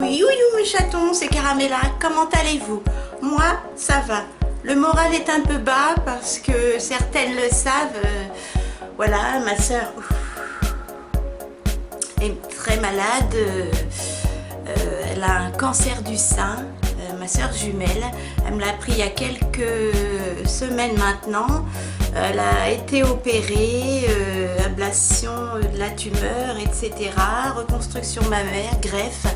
Oui, oui, mes chatons, c'est Caramella. Comment allez-vous? Moi, ça va. Le moral est un peu bas parce que certaines le savent. Voilà, ma soeur est très malade. Elle a un cancer du sein. Ma soeur jumelle, elle me l'a appris il y a quelques semaines maintenant. Elle a été opérée, ablation de la tumeur, etc. Reconstruction mammaire, greffe.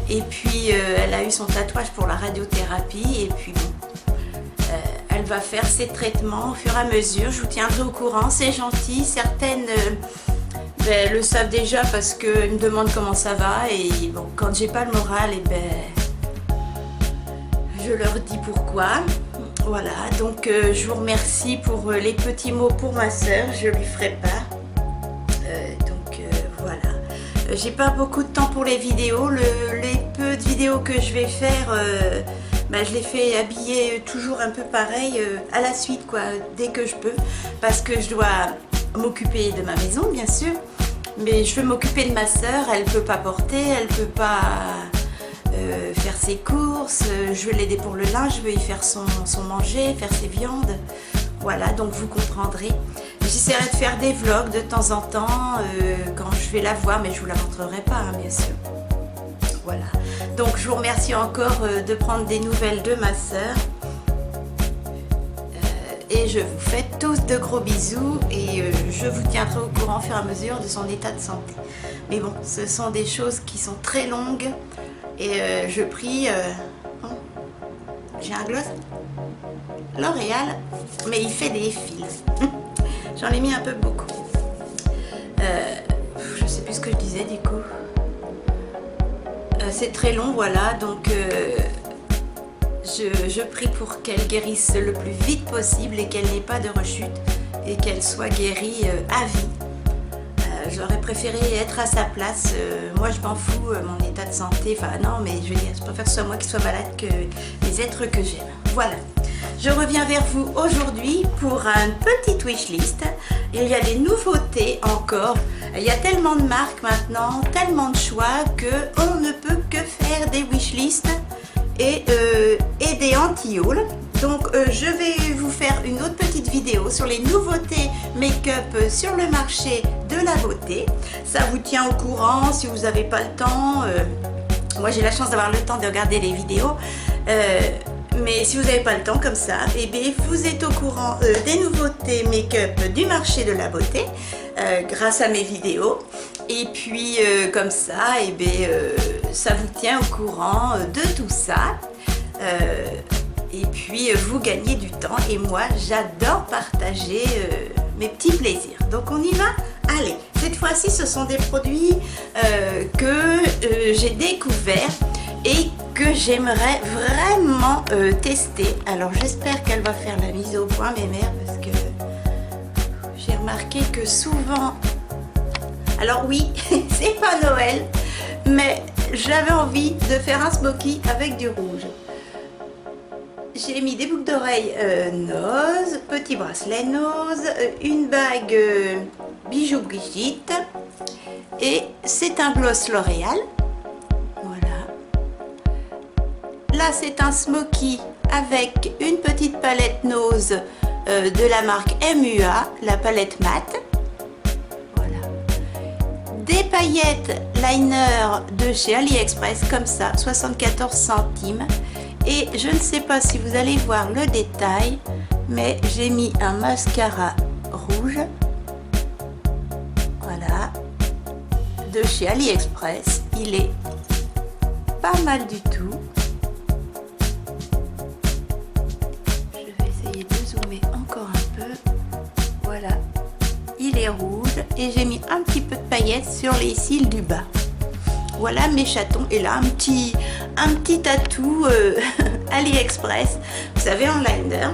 Et puis elle a eu son tatouage pour la radiothérapie. Et puis bon, elle va faire ses traitements au fur et à mesure. Je vous tiendrai au courant, c'est gentil. Certaines le savent déjà parce qu'elles me demandent comment ça va. Et bon, quand j'ai pas le moral, et je leur dis pourquoi. Voilà, donc je vous remercie pour les petits mots pour ma soeur, je lui ferai part. Voilà. J'ai pas beaucoup de temps pour les vidéos, les peu de vidéos que je vais faire, je les fais habiller toujours un peu pareil à la suite, quoi, dès que je peux. Parce que je dois m'occuper de ma maison, bien sûr. Mais je veux m'occuper de ma soeur, elle peut pas porter, elle peut pas... faire ses courses, je veux l'aider pour le linge, je veux y faire son manger, faire ses viandes. Voilà, donc vous comprendrez. J'essaierai de faire des vlogs de temps en temps quand je vais la voir, mais je vous la montrerai pas, hein, bien sûr. Voilà, donc je vous remercie encore de prendre des nouvelles de ma soeur. Et je vous fais tous de gros bisous et je vous tiendrai au courant au fur et à mesure de son état de santé. Mais bon, ce sont des choses qui sont très longues. Et je prie, j'ai un gloss L'Oréal, mais il fait des fils. J'en ai mis un peu beaucoup. Je sais plus ce que je disais du coup. C'est très long, voilà, donc je prie pour qu'elle guérisse le plus vite possible et qu'elle n'ait pas de rechute et qu'elle soit guérie à vie. J'aurais préféré être à sa place. Moi, je m'en fous, mon état de santé. Enfin, non, mais je veux dire, je préfère que ce soit moi qui sois malade que les êtres que j'aime. Voilà. Je reviens vers vous aujourd'hui pour un petit wishlist. Il y a des nouveautés encore. Il y a tellement de marques maintenant, tellement de choix qu'on ne peut que faire des wishlists et des anti-hauls. Donc je vais vous faire une autre petite vidéo sur les nouveautés make-up sur le marché de la beauté. Ça vous tient au courant si vous n'avez pas le temps. Moi j'ai la chance d'avoir le temps de regarder les vidéos. Mais si vous n'avez pas le temps comme ça, eh bien, vous êtes au courant des nouveautés make-up du marché de la beauté grâce à mes vidéos. Et puis comme ça, eh bien, ça vous tient au courant de tout ça. Et puis vous gagnez du temps et moi j'adore partager mes petits plaisirs. Donc on y va? Allez, cette fois-ci ce sont des produits que j'ai découverts et que j'aimerais vraiment tester. Alors j'espère qu'elle va faire la mise au point mes mères parce que j'ai remarqué que souvent... Alors oui, c'est pas Noël, mais j'avais envie de faire un smoky avec du rouge. J'ai mis des boucles d'oreilles Nose, petit bracelet Nose, une bague bijoux Brigitte et c'est un gloss L'Oréal. Voilà. Là c'est un smoky avec une petite palette Nose de la marque MUA, la palette mat. Voilà. Des paillettes liner de chez AliExpress comme ça, 74 centimes. Et je ne sais pas si vous allez voir le détail, mais j'ai mis un mascara rouge, voilà, de chez AliExpress. Il est pas mal du tout. Je vais essayer de zoomer encore un peu. Voilà, il est rouge et j'ai mis un petit peu de paillettes sur les cils du bas. Voilà mes chatons, et là un petit tatou AliExpress, vous savez, en liner.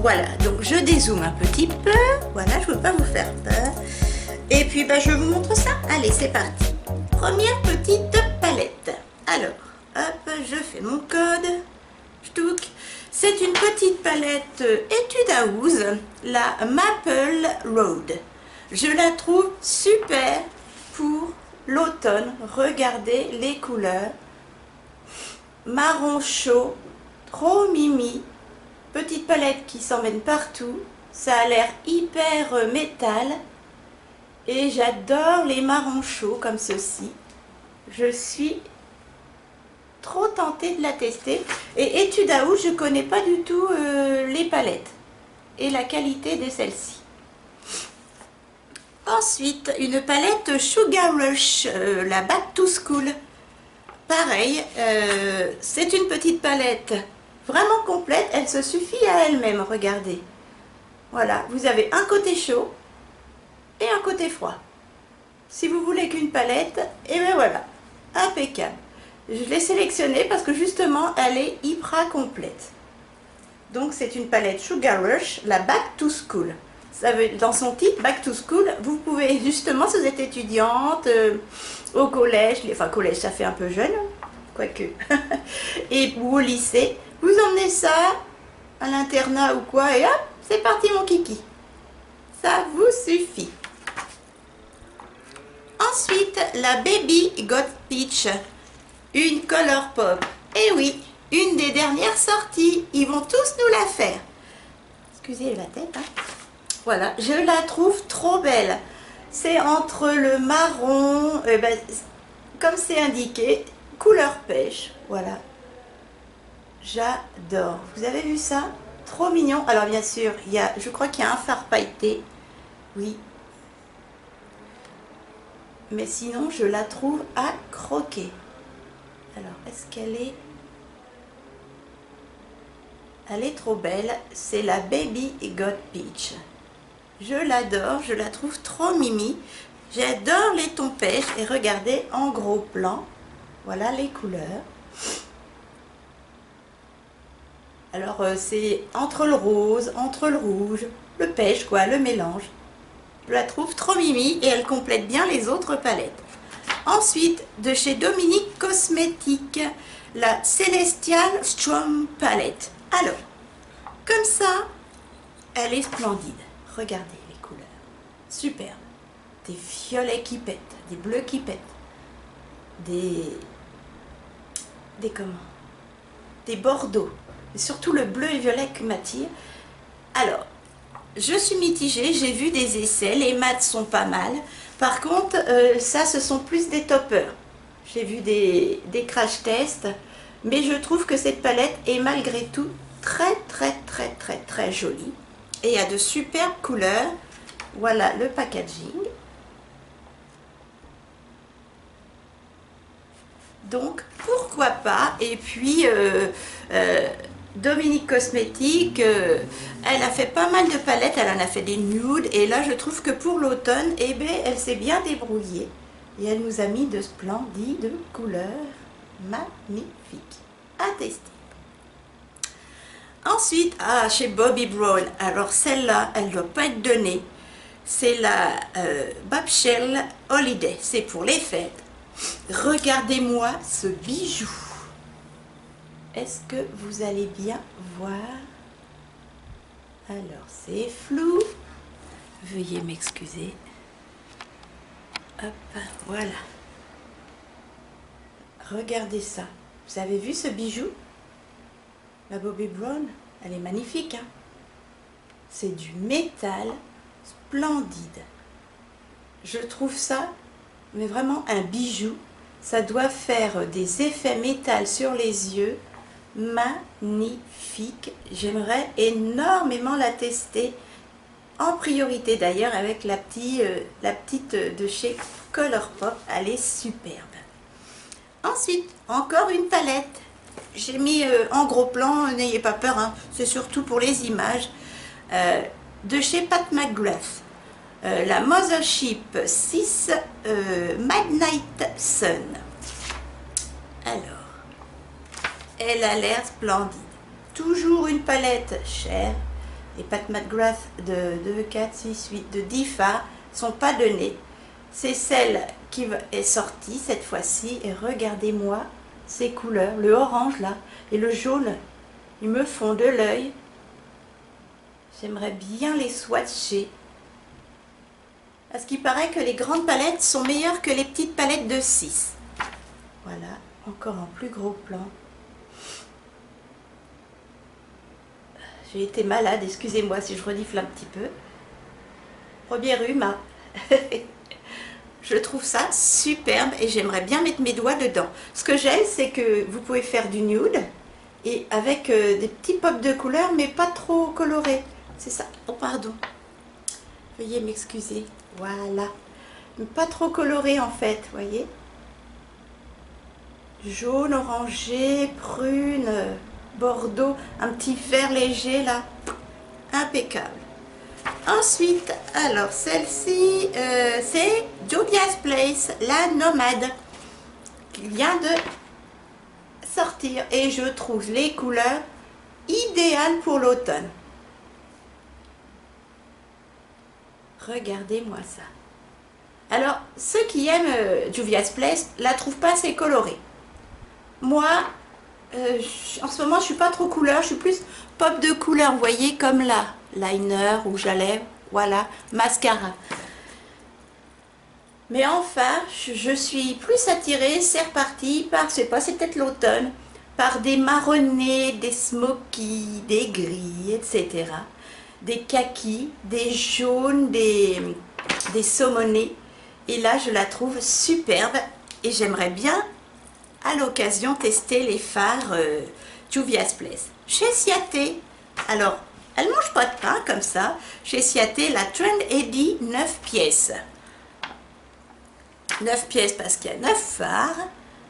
Voilà, donc je dézoome un petit peu, voilà, je ne veux pas vous faire peur. Et puis je vous montre ça. Allez, c'est parti. Première petite palette. Alors, hop, je fais mon code. Ch'touk. C'est une petite palette Etude House, la Maple Road. Je la trouve super pour l'automne. Regardez les couleurs. marron chaud, trop mimi, petite palette qui s'emmène partout, ça a l'air hyper métal et j'adore les marrons chauds comme ceci. Je suis trop tentée de la tester et étude à où je connais pas du tout les palettes et la qualité de celle-ci. Ensuite, une palette Sugar Rush, la Back to School. Pareil, c'est une petite palette vraiment complète, elle se suffit à elle-même, regardez. Voilà, vous avez un côté chaud et un côté froid. Si vous voulez qu'une palette, et bien voilà, impeccable. Je l'ai sélectionnée parce que justement, elle est hyper complète. Donc c'est une palette Sugar Rush, la Back to School. Ça veut, dans son titre, Back to School, vous pouvez justement, si vous êtes étudiante, au collège, enfin collège ça fait un peu jeune, quoique, et ou au lycée, vous emmenez ça à l'internat ou quoi, et hop, c'est parti mon kiki. Ça vous suffit. Ensuite, la Baby Got Peach, une Color Pop. Et oui, une des dernières sorties, ils vont tous nous la faire. Excusez la tête, hein. Voilà, je la trouve trop belle. C'est entre le marron, comme c'est indiqué, couleur pêche. Voilà. J'adore. Vous avez vu ça? Trop mignon. Alors bien sûr, je crois qu'il y a un fard pailleté. Oui. Mais sinon, je la trouve à croquer. Alors, est-ce qu'elle est... Elle est trop belle. C'est la Baby Got Peach. Je l'adore, je la trouve trop mimi. J'adore les tons pêche et regardez en gros plan. Voilà les couleurs. Alors c'est entre le rose, entre le rouge, le pêche quoi, le mélange. Je la trouve trop mimi et elle complète bien les autres palettes. Ensuite, de chez Dominique Cosmétiques, la Celestial Strong Palette. Alors, comme ça, elle est splendide. Regardez les couleurs, superbe. Des violets qui pètent, des bleus qui pètent, des bordeaux, et surtout le bleu et violet qui m'attire. Alors, je suis mitigée, j'ai vu des essais, les mats sont pas mal. Par contre, ça, ce sont plus des toppers. J'ai vu des crash tests, mais je trouve que cette palette est malgré tout très jolie. Et il y a de superbes couleurs. Voilà le packaging. Donc, pourquoi pas. Et puis, Dominique Cosmétiques, elle a fait pas mal de palettes. Elle en a fait des nudes. Et là, je trouve que pour l'automne, eh bien, elle s'est bien débrouillée. Et elle nous a mis de splendides couleurs magnifiques à tester. Ensuite, chez Bobbi Brown, alors celle-là, elle ne doit pas être donnée. C'est la Bombshell Holiday, c'est pour les fêtes. Regardez-moi ce bijou. Est-ce que vous allez bien voir? Alors, c'est flou. Veuillez m'excuser. Hop, voilà. Regardez ça. Vous avez vu ce bijou? La Bobbi Brown, elle est magnifique. Hein, c'est du métal splendide. Je trouve ça, mais vraiment un bijou. Ça doit faire des effets métal sur les yeux. Magnifique. J'aimerais énormément la tester. En priorité d'ailleurs avec la petite de chez Colourpop. Elle est superbe. Ensuite, encore une palette. J'ai mis en gros plan, n'ayez pas peur, hein, c'est surtout pour les images, de chez Pat McGrath. La Mothership 6 Midnight Sun. Alors, elle a l'air splendide. Toujours une palette chère. Les Pat McGrath de 2, 4, 6, 8, de 10 fards ne sont pas donnés. C'est celle qui est sortie cette fois-ci. Et regardez-moi ces couleurs, le orange là et le jaune, ils me font de l'œil. J'aimerais bien les swatcher. Parce qu'il paraît que les grandes palettes sont meilleures que les petites palettes de 6. Voilà, encore en plus gros plan. J'ai été malade, excusez-moi si je renifle un petit peu. Premier rhume, hein. Je trouve ça superbe et j'aimerais bien mettre mes doigts dedans. Ce que j'aime, c'est que vous pouvez faire du nude et avec des petits pops de couleur, mais pas trop colorés. C'est ça. Oh, pardon. Veuillez m'excuser. Voilà. Mais pas trop coloré en fait, voyez. Jaune, orangé, prune, bordeaux, un petit vert léger là. Impeccable. Ensuite, alors celle-ci, c'est Juvia's Place, la nomade, qui vient de sortir. Et je trouve les couleurs idéales pour l'automne. Regardez-moi ça. Alors, ceux qui aiment Juvia's Place la trouvent pas assez colorée. Moi, en ce moment, je suis pas trop couleur, je suis plus pop de couleur, vous voyez, comme là, liner, rouge à lèvres, voilà, mascara. Mais enfin, je suis plus attirée, c'est reparti, par, je sais pas, c'est peut-être l'automne, par des marronnés, des smokies, des gris, etc. Des kakis, des jaunes, des saumonés. Et là, je la trouve superbe et j'aimerais bien, à l'occasion, tester les fards Juvia's Place. Chez Ciaté, alors, elle mange pas de pain comme ça. Chez Ciaté, la Trend Eddy 9 pièces. 9 pièces parce qu'il y a 9 fards,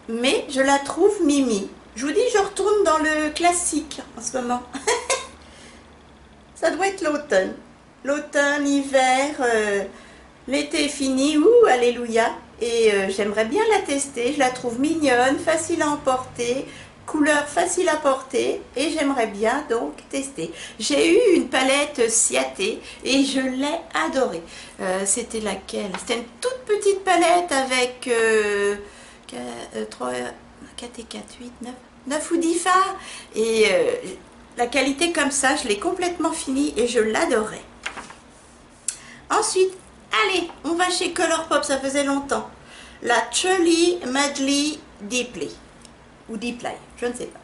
mais je la trouve mimi. Je vous dis, je retourne dans le classique en ce moment. Ça doit être l'automne. L'automne, hiver, l'été est fini, ouh, alléluia. Et j'aimerais bien la tester, je la trouve mignonne, facile à emporter, couleur facile à porter et j'aimerais bien donc tester. J'ai eu une palette Ciaté et je l'ai adorée. C'était laquelle? C'était une toute petite palette avec 3, 4 et 4, 8, 9 ou 10 fards. Et la qualité comme ça, je l'ai complètement finie et je l'adorais. Ensuite, allez, on va chez Colourpop, ça faisait longtemps. La Truly Madly Deeply. Ou Deeply, je ne sais pas.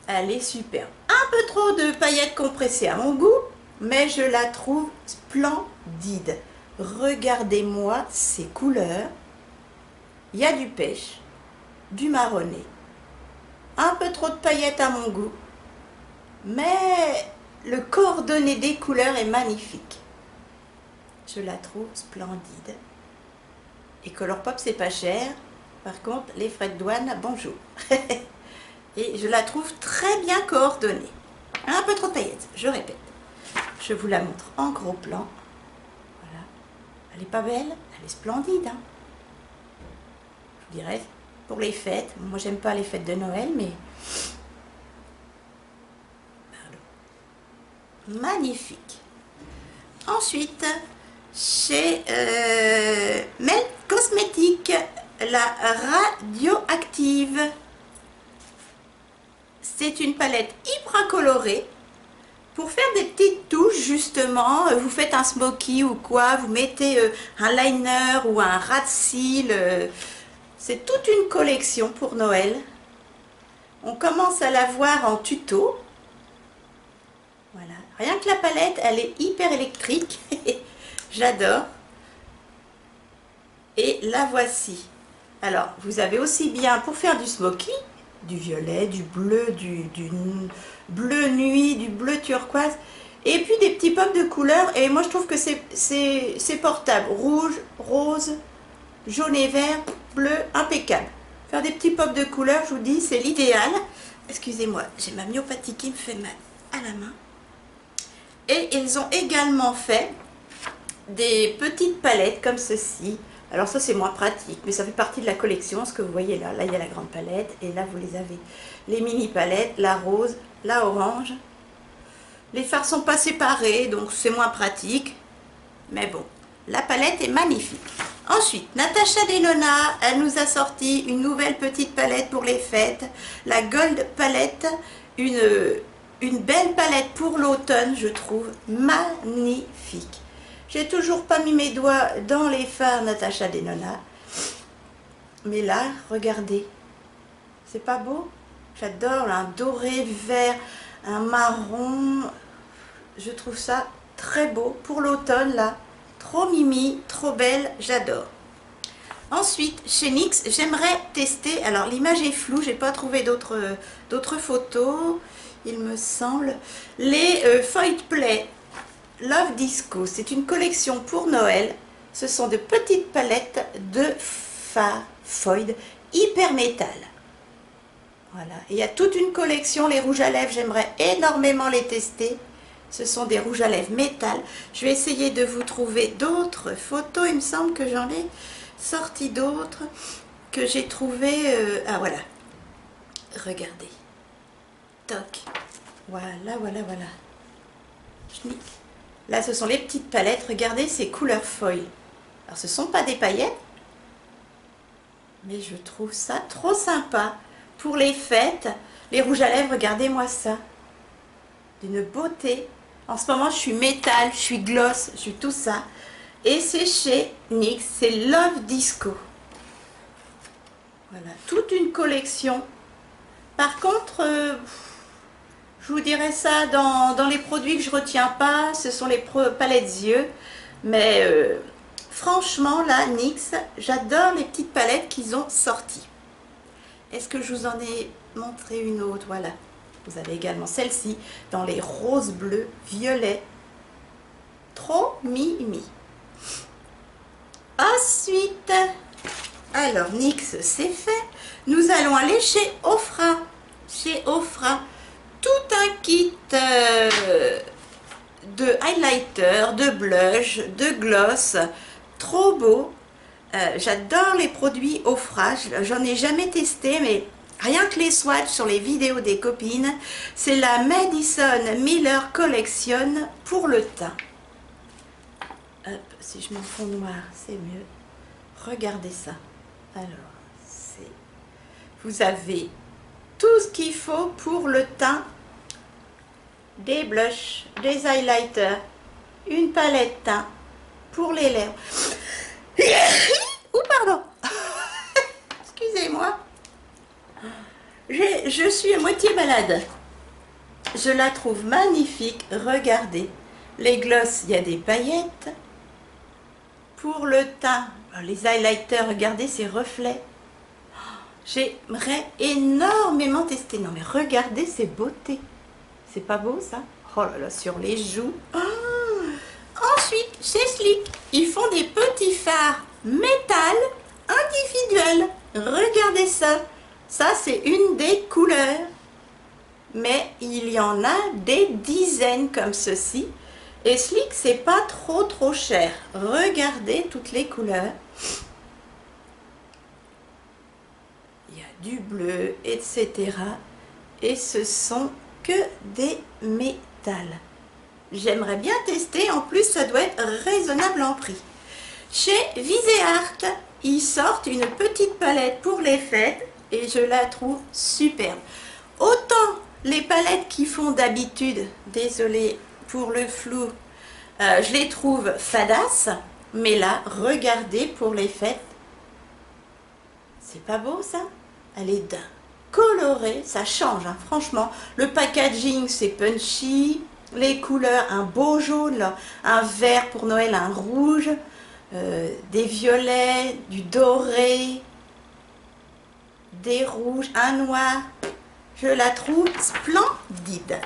Elle est super. Un peu trop de paillettes compressées à mon goût, mais je la trouve splendide. Regardez-moi ces couleurs. Il y a du pêche, du marronné. Un peu trop de paillettes à mon goût, mais le coordonné des couleurs est magnifique. Je la trouve splendide. Et Colourpop, c'est pas cher. Par contre, les frais de douane, bonjour. Et je la trouve très bien coordonnée. Un peu trop de paillettes, je répète. Je vous la montre en gros plan. Voilà. Elle n'est pas belle, elle est splendide. Hein. Je vous dirais, pour les fêtes. Moi, j'aime pas les fêtes de Noël, mais... Pardon. Magnifique. Ensuite... chez Melt Cosmétiques, la radioactive. C'est une palette hyper colorée pour faire des petites touches justement. Vous faites un smoky ou quoi, vous mettez un liner ou un ras de cils. C'est toute une collection pour Noël. On commence à la voir en tuto. Voilà. Rien que la palette, elle est hyper électrique. J'adore. Et la voici. Alors, vous avez aussi bien pour faire du smoky, du violet, du bleu, du bleu nuit, du bleu turquoise, et puis des petits pops de couleurs. Et moi, je trouve que c'est portable. Rouge, rose, jaune et vert, bleu, impeccable. Faire des petits pops de couleurs, je vous dis, c'est l'idéal. Excusez-moi, j'ai ma myopathie qui me fait mal à la main. Et ils ont également fait des petites palettes comme ceci. Alors ça c'est moins pratique, mais ça fait partie de la collection, ce que vous voyez là. Là il y a la grande palette et là vous les avez. Les mini palettes, la rose, la orange. Les fards sont pas séparés, donc c'est moins pratique. Mais bon, la palette est magnifique. Ensuite, Natasha Denona, elle nous a sorti une nouvelle petite palette pour les fêtes. La Gold Palette, une belle palette pour l'automne, je trouve magnifique. J'ai toujours pas mis mes doigts dans les fards Natasha Denona. Mais là, regardez. C'est pas beau? J'adore, un doré, vert, un marron. Je trouve ça très beau pour l'automne là. Trop mimi, trop belle, j'adore. Ensuite, chez NYX, j'aimerais tester, alors l'image est floue, j'ai pas trouvé d'autres photos, il me semble, les Foil Play Love Disco. C'est une collection pour Noël. Ce sont de petites palettes de foil hyper métal. Voilà, il y a toute une collection, les rouges à lèvres, j'aimerais énormément les tester. Ce sont des rouges à lèvres métal. Je vais essayer de vous trouver d'autres photos, il me semble que j'en ai sorti d'autres que j'ai trouvé. Ah voilà, regardez, toc, voilà, voilà, voilà. Schnick. Là ce sont les petites palettes, regardez ces couleurs foil. Alors ce ne sont pas des paillettes, mais je trouve ça trop sympa pour les fêtes. Les rouges à lèvres, regardez-moi ça, d'une beauté. En ce moment je suis métal, je suis gloss, je suis tout ça. Et c'est chez NYX, c'est Love Disco. Voilà, toute une collection. Par contre, je vous dirais ça dans les produits que je ne retiens pas, ce sont les palettes yeux. Mais franchement, là, NYX, j'adore les petites palettes qu'ils ont sorties. Est-ce que je vous en ai montré une autre? Voilà. Vous avez également celle-ci dans les roses bleus, violets. Trop mimi. Ensuite, alors NYX c'est fait, nous allons aller chez Ofra. Chez Ofra, tout un kit de highlighter, de blush, de gloss, trop beau. J'adore les produits Ofra, j'en ai jamais testé, mais rien que les swatchs sur les vidéos des copines, c'est la Madison Miller Collection pour le teint. Hop, si je m'en fous noir, c'est mieux. Regardez ça. Alors, vous avez tout ce qu'il faut pour le teint, des blushs, des highlighters, une palette teint pour les lèvres. Ouh, pardon. Excusez-moi. Je suis à moitié malade. Je la trouve magnifique. Regardez. Les glosses, il y a des paillettes. Pour le teint, les highlighters, regardez ces reflets. J'aimerais énormément tester. Non mais regardez ces beautés. C'est pas beau ça? Oh là là, sur les joues. Ensuite, chez Sleek, ils font des petits fards métal individuels. Regardez ça. Ça, c'est une des couleurs. Mais il y en a des dizaines comme ceci. Et Sleek, c'est pas trop cher. Regardez toutes les couleurs. Il y a du bleu, etc. Et ce sont que des métals. J'aimerais bien tester. En plus, ça doit être raisonnable en prix. Chez Viseart, ils sortent une petite palette pour les fêtes. Et je la trouve superbe. Autant les palettes qu'ils font d'habitude, désolée pour le flou, je les trouve fadasse, mais là, regardez pour les fêtes, c'est pas beau ça? Elle est d'un coloré, ça change, hein, franchement. Le packaging, c'est punchy, les couleurs, un beau jaune, là, un vert pour Noël, un rouge, des violets, du doré, des rouges, un noir. Je la trouve splendide.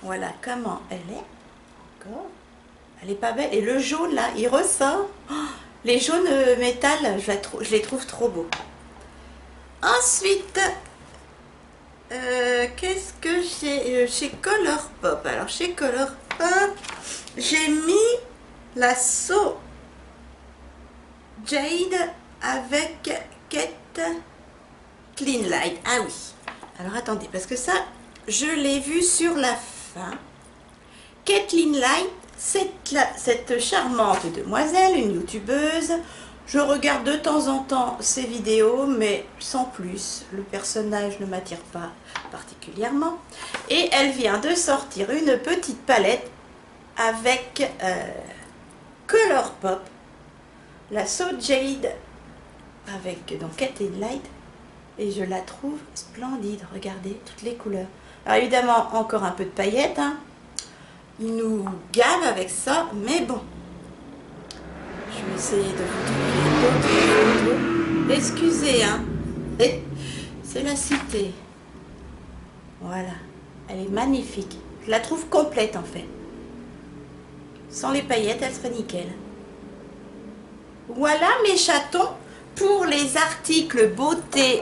Voilà comment elle est. Encore. Elle est pas belle. Et le jaune là, il ressort. Oh, les jaunes métal, je les trouve trop beaux. Ensuite, qu'est-ce que j'ai chez Colourpop? Alors chez Colourpop, j'ai mis la So Jade avec Kate Clean Light. Ah oui. Alors attendez, parce que ça, je l'ai vu sur la fin. Kathleen Light, cette charmante demoiselle, une youtubeuse. Je regarde de temps en temps ses vidéos, mais sans plus. Le personnage ne m'attire pas particulièrement. Et elle vient de sortir une petite palette avec Colourpop, la So Jade avec donc Kathleen Light. Et je la trouve splendide. Regardez toutes les couleurs. Alors évidemment, encore un peu de paillettes, hein. Il nous gave avec ça, mais bon. Je vais essayer de vous donner d'autres photos. Excusez, hein. C'est la cité. Voilà. Elle est magnifique. Je la trouve complète, en fait. Sans les paillettes, elle serait nickel. Voilà mes chatons pour les articles beauté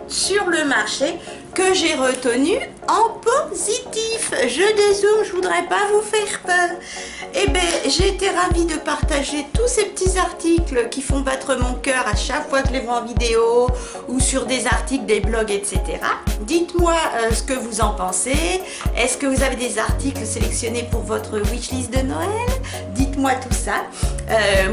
sur le marché que j'ai retenu en positif. Je dézoome, je voudrais pas vous faire peur. Eh bien, j'ai été ravie de partager tous ces petits articles qui font battre mon cœur à chaque fois que je les vois en vidéo ou sur des articles, des blogs, etc. Dites-moi ce que vous en pensez. Est-ce que vous avez des articles sélectionnés pour votre wishlist de Noël? Dites-moi tout ça.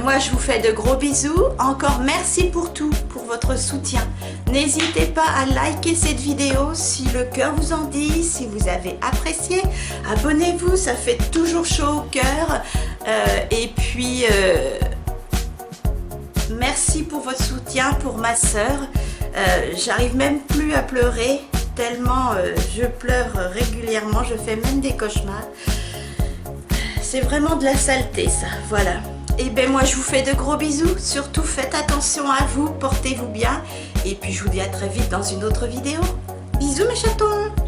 Moi, je vous fais de gros bisous. Encore merci pour tout, pour votre soutien. N'hésitez pas à liker cette vidéo si le cœur vous en dit, si vous avez apprécié. Abonnez-vous, ça fait toujours chaud au cœur. Et puis, merci pour votre soutien pour ma sœur. J'arrive même plus à pleurer, tellement je pleure régulièrement, je fais même des cauchemars. C'est vraiment de la saleté ça, voilà. Et bien moi je vous fais de gros bisous, surtout faites attention à vous, portez-vous bien. Et puis je vous dis à très vite dans une autre vidéo. Bisous mes chatons!